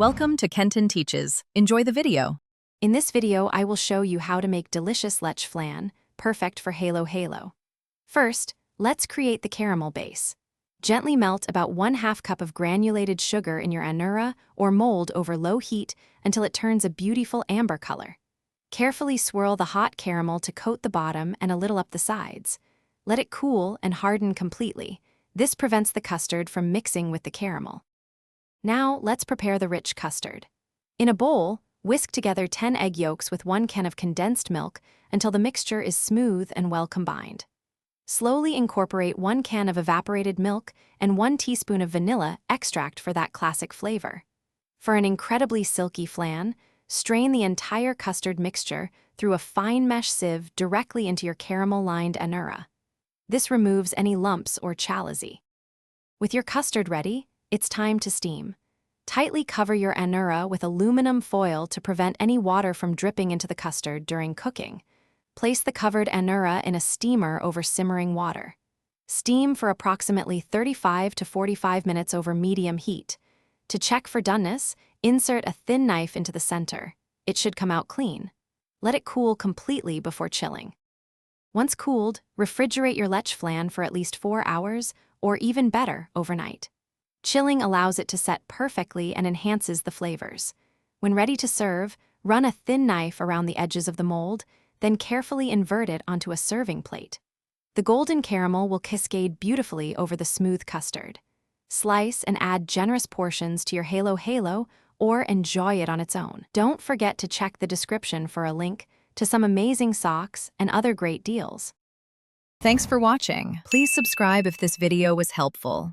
Welcome to Kenton Teaches. Enjoy the video. In this video, I will show you how to make delicious Leche Flan, perfect for Halo Halo. First, let's create the caramel base. Gently melt about 1/2 cup of granulated sugar in your anura or mold over low heat until it turns a beautiful amber color. Carefully swirl the hot caramel to coat the bottom and a little up the sides. Let it cool and harden completely. This prevents the custard from mixing with the caramel. Now, let's prepare the rich custard. In a bowl, whisk together 10 egg yolks with 1 can of condensed milk until the mixture is smooth and well combined. Slowly incorporate 1 can of evaporated milk and 1 teaspoon of vanilla extract for that classic flavor. For an incredibly silky flan, strain the entire custard mixture through a fine mesh sieve directly into your caramel-lined anura. This removes any lumps or chalazi. With your custard ready, it's time to steam. Tightly cover your anura with aluminum foil to prevent any water from dripping into the custard during cooking. Place the covered anura in a steamer over simmering water. Steam for approximately 35 to 45 minutes over medium heat. To check for doneness, insert a thin knife into the center. It should come out clean. Let it cool completely before chilling. Once cooled, refrigerate your Leche Flan for at least 4 hours, or even better, overnight. Chilling allows it to set perfectly and enhances the flavors. When ready to serve, run a thin knife around the edges of the mold, then carefully invert it onto a serving plate. The golden caramel will cascade beautifully over the smooth custard. Slice and add generous portions to your Halo Halo or enjoy it on its own. Don't forget to check the description for a link to some amazing socks and other great deals. Thanks for watching. Please subscribe if this video was helpful.